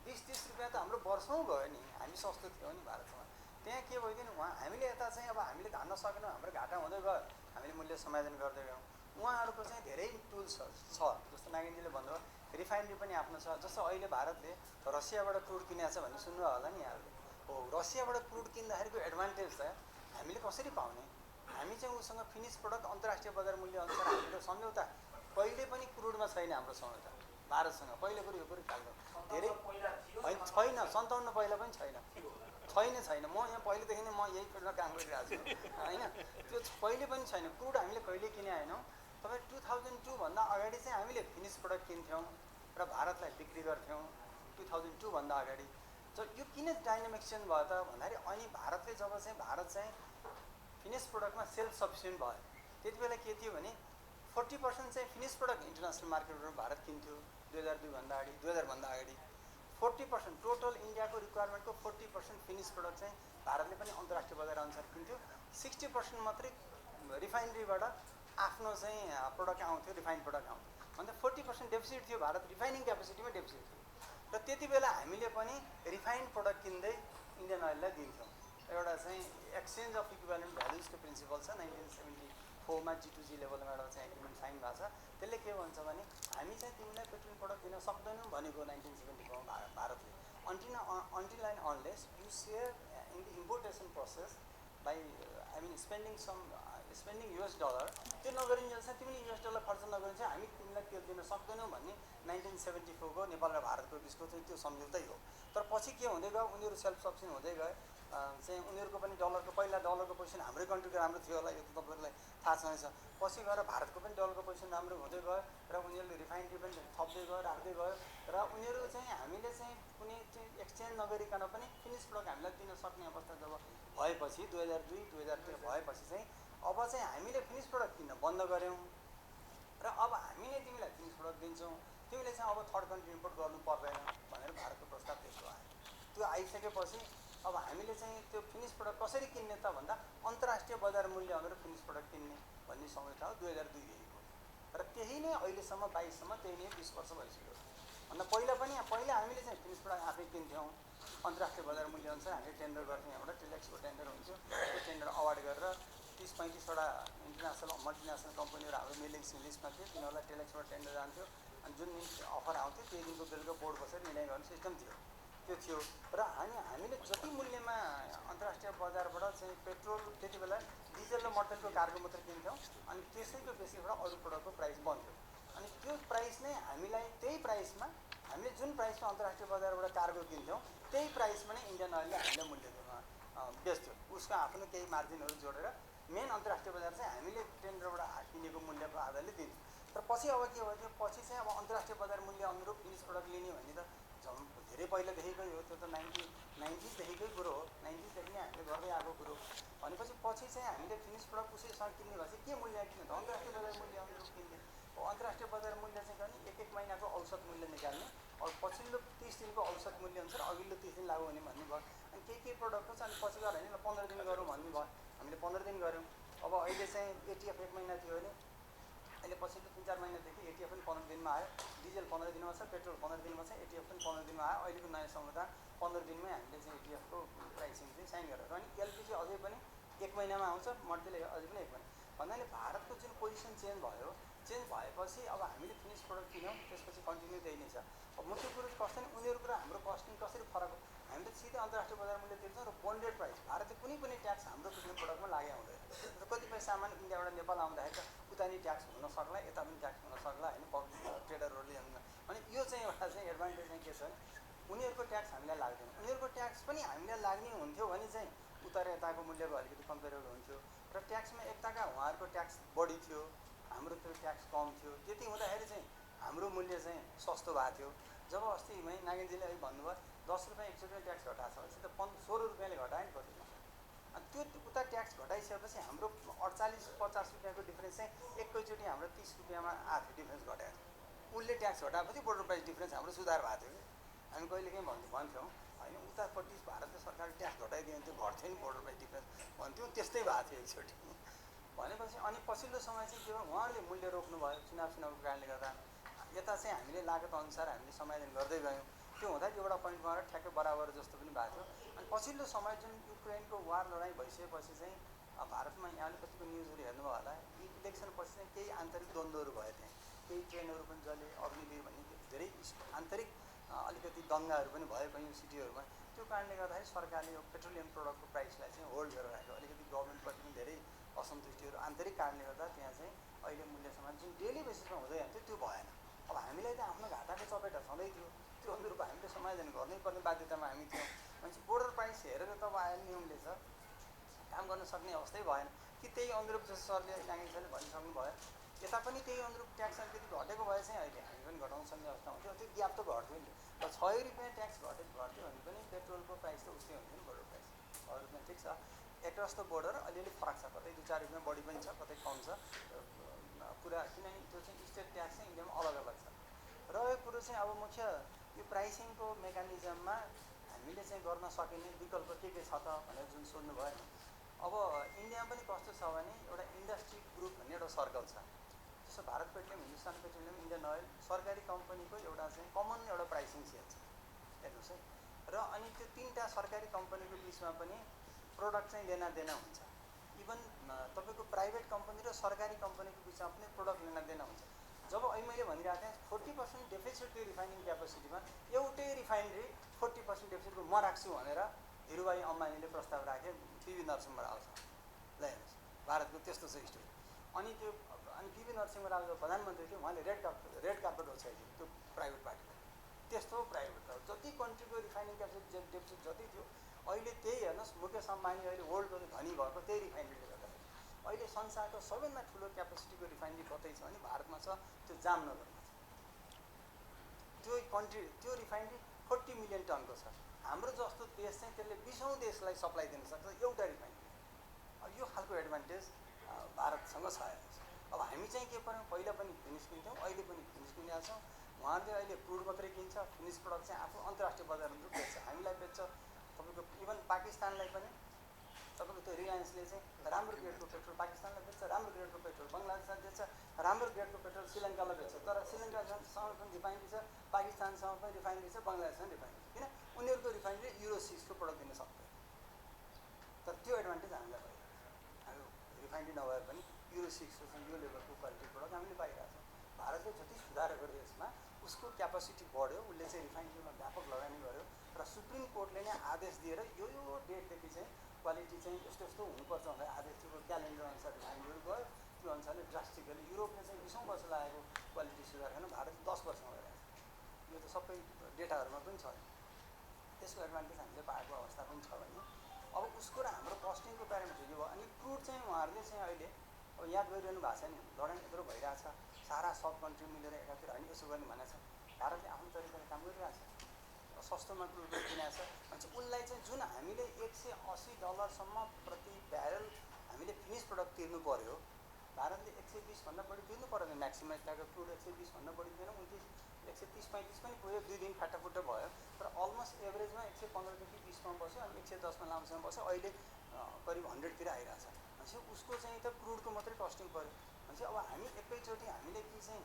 20-30 रुपियाँ त हाम्रो वर्षौँ गयो नि, हामी सस्तो थियौँ नि भारतमा। त्यहाँ के भइदियो नि, उहाँ हामीले यता चाहिँ अब हामीले धान्न सकेनौँ, हाम्रो घाटा हुँदै गयो, हामीले मूल्य समायोजन गर्दै गयौँ। उहाँहरूको चाहिँ धेरै टुल्स छ, जस्तो नागेनजीले भन्नुभयो रिफाइनरी पनि आफ्नो छ। जस्तो अहिले भारतले रसियाबाट क्रुड किनेको छ भन्ने सुन्नुभयो होला नि यहाँहरूले। हो, रसियाबाट क्रुड किन्दाखेरिको एडभान्टेज त हामीले कसरी पाउने? हामी चाहिँ उसँग फिनिस प्रडक्ट अन्तर्राष्ट्रिय बजार मूल्य अनुसार हाम्रो सम्झौता कहिले पनि क्रुडमा छैन। हाम्रो सम्झौता भारतसँग पहिले कुरो यो कुरो ख्याल गर्नु धेरै होइन, छैन। 57 पहिला पनि छैन। म यहाँ पहिलेदेखि नै म यही फिल्डमा काम गरिरहेको छु होइन। त्यो पहिले पनि छैन। क्रुड हामीले कहिले किने होइनौँ। तपाईँ 2002भन्दा अगाडि चाहिँ हामीले फिनिस प्रडक्ट किन्थ्यौँ र भारतलाई बिक्री गर्थ्यौँ 2002भन्दा अगाडि। यो किन डाइनामिक चेन्ज भयो त भन्दाखेरि अनि भारतले जब चाहिँ भारत चाहिँ फिनिस प्रडक्टमा सेल्फ सफिसियन्ट भयो, त्यति बेला के थियो भने 40% चाहिँ फिनिस प्रडक्ट इन्टरनेसनल मार्केटबाट भारत किन्थ्यो 2002भन्दा अगाडि, 2000भन्दा अगाडि। 40% टोटल इन्डियाको रिक्वायरमेन्टको 40% फिनिस प्रडक्ट चाहिँ भारतले पनि अन्तर्राष्ट्रिय बजार अनुसार किन्थ्यो। 60% मात्रै रिफाइनरीबाट आफ्नो चाहिँ प्रडक्ट आउँथ्यो, रिफाइन प्रडक्ट आउँथ्यो। अन्त 40% डेफिसिट थियो, भारत रिफाइनिङ क्यापेसिटीमा डेफिसिट थियो। र त्यति बेला हामीले पनि रिफाइन प्रडक्ट किन्दै इन्डियन अइललाई दिन्थ्यौँ। एउटा चाहिँ एक्सचेन्ज अफ इक्विभ्यालेन्ट भ्यालुजको प्रिन्सिपल छ, 1974मा G2G लेभलमा एउटा चाहिँ एग्रिमेन्ट साइन भएको छ। त्यसले के भन्छ भने हामी चाहिँ तिमीलाई पेट्रोल प्रडक्ट दिन सक्दैनौँ भनेको 1974मा भारतले। Until and unless you share in the importation process by spending $, त्यो नगरिन्छ तिमीले $, खर्च नगरिन्छ हामी तिमीलाई तेल दिन सक्दैनौँ भन्ने 1974को नेपाल र भारतको बिचको चाहिँ त्यो सम्झौतै हो। तर पछि के हुँदै गयो, उनीहरू सेल्फ सफिसियन्ट हुँदै गए। चाहिँ उनीहरूको पनि पहिला डलरको पोजिसन हाम्रै कन्ट्रीको राम्रो थियो होला, यो त तपाईँहरूलाई थाहा छँदैछ। पछि गएर भारतको पनि डलरको पोजिसन राम्रो हुँदै गयो र उनीहरूले रिफाइनरी पनि थप्दै गयो, राख्दै गयो। र उनीहरू चाहिँ हामीले चाहिँ कुनै चाहिँ एक्सचेन्ज नगरिकन पनि फिनिस प्रडक्ट हामीलाई दिन सक्ने अवस्था जब भएपछि 2002-2003 भएपछि चाहिँ अब चाहिँ हामीले फिनिस प्रडक्ट किन्न बन्द गऱ्यौँ र अब हामी नै तिमीलाई फिनिस प्रडक्ट दिन्छौँ, तिमीले चाहिँ अब थर्ड कन्ट्री इम्पोर्ट गर्नु पर्दैन भनेर भारतको प्रस्ताव त्यस्तो आयो। त्यो आइसकेपछि अब हामीले चाहिँ त्यो फिनिस प्रडक्ट कसरी किन्ने त भन्दा अन्तर्राष्ट्रिय बजार मूल्य अनुरूप फिनिस प्रडक्ट किन्ने भन्ने सम्झौता हो 2002देखिको। र त्यही नै अहिलेसम्म 22सम्म त्यही नै 20 वर्ष भइसक्यो। अन्त पहिला हामीले चाहिँ फिनिस प्रडक्ट आफै किन्थ्यौँ, अन्तर्राष्ट्रिय बजार मूल्य अनुसार हामीले टेन्डर गर्थ्यौँ। यहाँबाट टेलेक्सको टेन्डर हुन्थ्यो, त्यो टेन्डर अवार्ड गरेर 30-35वटा इन्टरनेसनल मल्टिनेसनल कम्पनीहरू हाम्रो मेलिङ लिस्टमा थियो, तिनीहरूलाई टेलेक्सबाट टेन्डर जान्थ्यो। अनि जुन दिन अफर आउँथ्यो त्यही दिनको बेलुका बोर्ड बसेर निर्णय गर्ने सिस्टम थियो, त्यो थियो। र हामीले जति मूल्यमा अन्तर्राष्ट्रिय बजारबाट चाहिँ पेट्रोल त्यति बेला डिजल र मटेरियलको कार्गो मात्रै किन्थ्यौँ, अनि त्यसैको बेसीबाट अरू प्रोडक्टको प्राइस बन्थ्यो। अनि त्यो प्राइस नै हामीलाई त्यही प्राइसमा हामीले जुन प्राइसमा अन्तर्राष्ट्रिय बजारबाट कार्गो किन्थ्यौँ त्यही प्राइसमा नै इन्डियन अइलले हामीलाई मूल्य बेच्थ्यो, उसको आफ्नो केही मार्जिनहरू जोडेर। मेन अन्तर्राष्ट्रिय बजार चाहिँ हामीले टेन्डरबाट किनेको मूल्यको आधारले दिन्थ्यौँ। तर पछि अब के भयो, पछि चाहिँ अब अन्तर्राष्ट्रिय बजार मूल्य अनुरूप फिनिस प्रडक्ट लिने भन्ने त धेरै पहिलादेखिकै हो, त्यो त 1990देखिकै कुरो हो, 90देखि नै हामीले गर्दै आएको कुरो। भनेपछि पछि चाहिँ हामीले फिनिस प्रडक्ट कसैसँग किन्ने भएपछि के मूल्य किन्ने त अन्तर्राष्ट्रिय बजार मूल्य अनुरूप किन्ने हो। अन्तर्राष्ट्रिय बजार मूल्य चाहिँ गर्ने 1-1 महिनाको औसत मूल्य निकाल्ने, अब पछिल्लो 30 दिनको औसत मूल्य अनुसार अघिल्लो 30 दिन लागु हुने भन्ने भयो। अनि केही प्रडक्टको चाहिँ अनि पछि गएर होइन 15 दिन गरौँ भन्ने भयो, हामीले 15 दिन गऱ्यौँ। अब अहिले चाहिँ एटिएफ 1 महिना थियो भने अहिले पछिल्लो 3-4 महिनादेखि एटिएफ पनि 15 दिनमा आयो, डिजल 15 दिनमा छ, पेट्रोल 15 दिनमा छ, एटिएफ पनि 15 दिनमा आयो। अहिलेको नयाँ सम्झौता 15 दिनमै हामीले चाहिँ एटिएफको प्राइसिङ चाहिँ साइन गरेर। अनि एलपिजी अझै पनि 1 महिनामा आउँछ, मटेरियल अझै पनि 1 महिना भन्नाले भारतको जुन पोजिसन चेन्ज भएपछि अब हामीले फिनिस प्रडक्ट किन्यौँ, त्यसपछि कन्टिन्यू त्यही नै छ। अब मुख्य कुरो कस्तो नि उनीहरूको र हाम्रो कस्टिङ कसरी फरक हो, हामीले सिधै अन्तर्राष्ट्रिय बजार मूल्य तिर्छौँ र बोन्डेड प्राइस भारतले कुनै ट्याक्स हाम्रो किन्ने प्रडक्टमा लागे हुँदैन। र कतिपय सामान इन्डियाबाट नेपाल आउँदाखेरि त उता नि ट्याक्स हुन सक्ला, यता पनि ट्याक्स हुन सक्ला होइन, पब्लिक ट्रेडरहरूले। अनि यो चाहिँ एउटा चाहिँ एडभान्टेज चाहिँ के छ भने उनीहरूको ट्याक्स हामीलाई लाग्दैन, उनीहरूको ट्याक्स पनि हामीलाई लाग्ने हुन्थ्यो भने चाहिँ उता र यताको मूल्यको अलिकति कम्पेरेबल हुन्थ्यो। र ट्याक्समा एकताका उहाँहरूको ट्याक्स बढी थियो, हाम्रो त्यो ट्याक्स कम थियो। त्यति हुँदाखेरि चाहिँ हाम्रो मूल्य चाहिँ सस्तो भएको थियो। जब अस्ति नागेनजीले अहिले भन्नुभयो 10 रुपियाँ एकचोटि ट्याक्स घटाएको छ भने त 16 रुपियाँले घटायो नि कति अनि त्यो उता ट्याक्स घटाइसकेपछि हाम्रो 48-50 रुपियाँको डिफ्रेन्स चाहिँ एकैचोटि हाम्रो 30 रुपियाँमा आएको थियो डिफ्रेन्स घटाएको थियो उसले ट्याक्स घटाएपछि बोर्डर प्राइस डिफ्रेन्स हाम्रो सुधार भएको थियो कि हामी कहिलेकाहीँ भन्थ्यौँ होइन उतापट्टि भारतीय सरकारले ट्याक्स घटाइदियो भने त्यो घट्थ्यो नि बोर्डर प्राइस डिफ्रेन्स भन्थ्यौँ त्यस्तै भएको थियो एकचोटि भनेपछि अनि पछिल्लो समय चाहिँ के भयो उहाँहरूले मूल्य रोक्नुभयो चुनावको कारणले गर्दा यता चाहिँ हामीले लागत अनुसार हामीले समायोजन गर्दै गयौँ त्यो हुँदा एउटा पोइन्टमा आएर ठ्याक्कै बराबर जस्तो पनि भएको थियो अनि पछिल्लो समय जुन युक्रेनको वार लडाइँ भइसकेपछि चाहिँ भारतमा यहाँले कतिको न्युजहरू हेर्नुभयो होला इलेक्सन पछि चाहिँ केही आन्तरिक द्वन्द्वहरू भयो त्यहाँ केही ट्रेनहरू पनि जले अग्निवीर भन्ने धेरै आन्तरिक अलिकति दङ्गाहरू पनि भयो कयौँ सिटीहरूमा त्यो कारणले गर्दाखेरि सरकारले यो पेट्रोलियम प्रडक्टको प्राइसलाई चाहिँ होल्ड गरेर राख्यो अलिकति गभर्मेन्टप्रति पनि धेरै असन्तुष्टिहरू आन्तरिक कारणले गर्दा त्यहाँ चाहिँ अहिले मूल्य समान जुन डेली बेसिसमा हुँदै जान्थ्यो त्यो भएन अब हामीलाई त आफ्नो घाटाको चपेटा छँदै थियो त्यो अनुरूप हामीले समायोजन गर्नै पर्ने बाध्यतामा हामी थियौँ भनेपछि बोर्डर प्राइस हेरेर त आयो नियमले छ काम गर्न सक्ने अवस्थै भएन कि त्यही अनुरूप जस्तो सरले नाङ्गे सरले भनिसक्नु भयो यता पनि त्यही अनुरूप ट्याक्स अलिकति घटेको भए चाहिँ अहिले हामी पनि घटाउन सक्ने अवस्था हुन्थ्यो त्यो ग्याप त घट्थ्यो नि र 6 रुपियाँ ट्याक्स घट्यो भने पनि पेट्रोलको प्राइस त उस्तै हुन्थ्यो नि बोर्डर प्राइस 6 रुपियाँ ठिक छ एक्रस द बोर्डर अलिअलि फरक छ कतै 2-4 रुपियाँ बढी पनि छ कतै कम छ पुरा किनभने त्यो चाहिँ स्टेट ट्याक्स चाहिँ इन्डियामा अलग अलग छ र यो कुरो चाहिँ अब मुख्य यो प्राइसिङको मेकानिजममा हामीले चाहिँ गर्न सकिने विकल्प के छ त भनेर जुन सोध्नुभयो नि अब इन्डियामा पनि कस्तो छ भने एउटा इन्डस्ट्री ग्रुप भन्ने एउटा सर्कल छ जस्तो Bharat petroleum Hindustan petroleum Indian oil सरकारी कम्पनीको एउटा चाहिँ कमन एउटा प्राइसिङ सेल छ हेर्नुहोस् है र अनि त्यो 3टा सरकारी कम्पनीको बिचमा पनि प्रोडक्ट चाहिँ लेनादेना हुन्छ इभन तपाईँको प्राइभेट कम्पनी र सरकारी कम्पनीको बिचमा पनि प्रोडक्ट लेनादेना हुन्छ जब अहिले मैले भनिरहेको थिएँ 40% डेफिसिट त्यो रिफाइनिङ क्यापेसिटीमा एउटै रिफाइनेरी 40% डेफिसिटको म राख्छु भनेर धीरुभाइ अम्बानीले प्रस्ताव राखे पिभी नरसिंह राव छ ल हेर्नुहोस् भारतको त्यस्तो छ स्टोरी अनि त्यो अनि पिभी नरसिंह राव जब प्रधानमन्त्री थियो उहाँले रेड कार्पेट ओछ्याइदियो त्यो प्राइभेट पार्टीलाई त्यस्तो प्राइभेट हो जति कन्ट्रीको रिफाइनिङ क्यापेसिटी डेफिसिट जति थियो अहिले त्यही हेर्नुहोस् मुकेश अम्बानी अहिले वर्ल्डको धनी भएको त्यही रिफाइनेरीले गर्दाखेरि अहिले संसारको सबैभन्दा ठुलो क्यापेसिटीको रिफाइनेरी कतै छ भने भारतमा छ त्यो जामनगरमा छ त्यो कन्ट्री त्यो रिफाइनेरी 40 मिलियन टनको छ हाम्रो जस्तो देश चाहिँ त्यसले 20औं देशलाई सप्लाई दिन सक्छ एउटा रिफाइनेरी अब यो खालको एडभान्टेज भारतसँग छ अब हामी चाहिँ के पर्यौँ पहिला पनि फिनिस किन्थ्यौँ अहिले पनि फिनिस किनेका छौँ उहाँहरूले अहिले क्रुड मात्रै किन्छ फिनिस प्रडक्ट चाहिँ आफू अन्तर्राष्ट्रिय बजारमा बेच्छ हामीलाई बेच्छ तपाईँको इभन पाकिस्तानलाई पनि तपाईँको त्यो रिलायन्सले चाहिँ राम्रो ग्रेडको पेट्रोल पाकिस्तानलाई बेच्छ राम्रो ग्रेडको पेट्रोल बङ्गलादेशलाई बेच्छ राम्रो ग्रेडको पेट्रोल श्रीलङ्कालाई बेच्छ तर श्रीलङ्कासँग पनि रिफाइनेरी छ पाकिस्तानसँग पनि रिफाइनेरी छ बङ्गलादेशसँग रिफाइनेरी छ किन उनीहरूको रिफाइनेरी युरो 6को प्रडक्ट दिन सक्दैन तर त्यो एडभान्टेज हामीलाई भयो हाम्रो रिफाइनेरी नभए पनि युरो 6 को यो लेभलको क्वालिटी प्रडक्ट हामीले पाइरहेको छौँ भारतले जति सुधार गर्यो यसमा उसको क्यापेसिटी बढ्यो उसले चाहिँ रिफाइनेरीमा व्यापक लगानी गर्यो र सुप्रिम कोर्टले नै आदेश दिएर यो डेटदेखि चाहिँ क्वालिटी चाहिँ यस्तो यस्तो हुनुपर्छ भनेर आदेश दिएको क्यालेन्डर अनुसार रिफाइनेरीहरू गयो त्यो अनुसारले ड्रास्टिकली युरोपले चाहिँ 20औं वर्ष लागेको क्वालिटी सुधार गर्न भारत 10 वर्षमा गइरहेको छ यो त सबै डेटाहरूमा पनि छ त्यसको एडभान्टेज हामीले पाएको अवस्था पनि छ भने अब उसको र हाम्रो कस्टिङको प्यारामिटर यो भयो अनि क्रुड चाहिँ उहाँहरूले चाहिँ अहिले अब याद गरिरहनु भएको छ नि लडाइँ यत्रो भइरहेछ सारा सब कन्ट्री मिलेर एकातिर होइन यसो गर्ने भनेको छ भारतले आफ्नो तरिकाले काम गरिरहेको छ सस्तोमा क्रुड किनेको छ भनेपछि उसलाई चाहिँ जुन हामीले $180 प्रति ब्यारल हामीले फिनिस प्रडक्ट तिर्नु पर्यो भारतले 120 भन्दा बढी तिर्नु पर्दैन म्याक्सिमम यताको क्रुड 120 भन्दा बढी तिर्नु 130-135 पनि पुग्यो 2 दिन फाटाफुट्टा भयो तर अलमोस्ट एभरेजमा 115देखि 20 बस्यो अनि 110मा लामसम्म बस्यो अहिले करिब 100तिर आइरहेछ भनेपछि उसको चाहिँ त क्रुडको मात्रै कस्टिङ पर्यो भनेपछि अब हामी एकैचोटि हामीले कि चाहिँ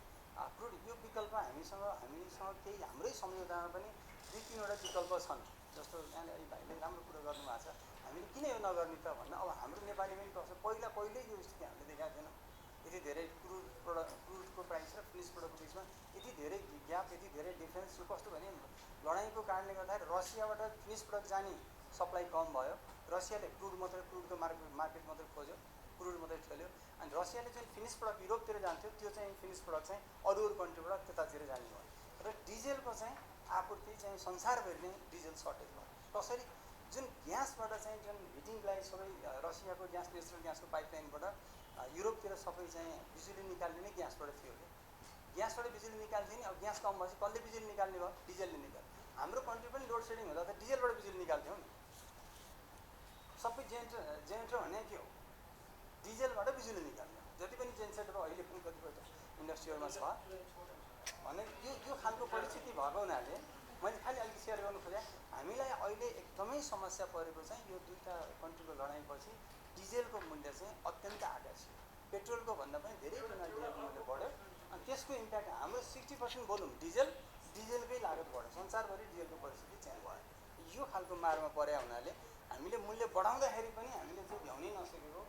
क्रुड यो विकल्प हामीसँग केही हाम्रै सम्झौतामा पनि 2-3वटा विकल्प छन् जस्तो यहाँले अहिले भाइले राम्रो कुरो गर्नुभएको छ हामीले किन यो नगर्ने त भन्दा अब हाम्रो नेपाली पनि कस्तो पहिल्यै यो स्थिति हामीले देखाएको थिएनौँ यति धेरै क्रुडको प्राइस र फिनिस प्रोडक्टको बिचमा यति धेरै ग्याप यति धेरै डिफ्रेन्स यो कस्तो भने लडाइँको कारणले गर्दाखेरि रसियाबाट फिनिस प्रोडक्ट जाने सप्लाई कम भयो रसियाले क्रुडको मार्केट मात्रै खोज्यो क्रुड मात्रै खेल्यो अनि रसियाले चाहिँ फिनिस प्रोडक्ट युरोपतिर जान्थ्यो त्यो चाहिँ फिनिस प्रोडक्ट चाहिँ अरू कन्ट्रीबाट त्यतातिर जाने भयो र डिजेलको चाहिँ आपूर्ति चाहिँ संसारभरि नै डिजेल सर्टेज भयो कसरी जुन ग्यासबाट चाहिँ जुन हिटिङलाई सबै रसियाको ग्यास नेचुरल ग्यासको पाइपलाइनबाट युरोपतिर सबै चाहिँ बिजुली निकाल्ने नै ग्यासबाट थियो कि ग्यासबाट बिजुली निकाल्थ्यो नि अब ग्यास कम भएपछि कसले बिजुली निकाल्ने भयो डिजेलले निकाल्यो हाम्रो कन्ट्री पनि लोड सेडिङ हुँदा त डिजेलबाट बिजुली निकाल्थ्यौँ नि। सबै जेनेरेटर भने के हो, डिजेलबाट बिजुली निकाल्ने। जति पनि जेनेरेटर अहिले पनि कतिपय इन्डस्ट्रीहरूमा छ भने यो खालको परिस्थिति भएको हुनाले मैले खालि अलिक सेयर गर्नु खोजेँ। हामीलाई अहिले एकदमै समस्या परेको चाहिँ यो दुईवटा कन्ट्रीको लडाइँपछि डिजेलको मूल्य चाहिँ अत्यन्त आकाशियो। पेट्रोलको भन्दा पनि धेरै गुणा डिजेलको मूल्य बढ्यो अनि त्यसको इम्प्याक्ट हाम्रो 60% भोल्युम डिजेलकै लागत बढ्यो। संसारभरि डिजेलको परिस्थिति चेन्ज भयो। यो खालको मारमा परे हुनाले हामीले मूल्य बढाउँदाखेरि पनि हामीले चाहिँ भ्याउनै नसकेको,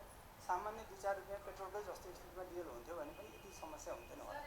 सामान्य 2-4 रुपियाँ पेट्रोलकै जस्तो स्थितिमा डिजेल हुन्थ्यो भने पनि यति समस्या हुन्थेन होला।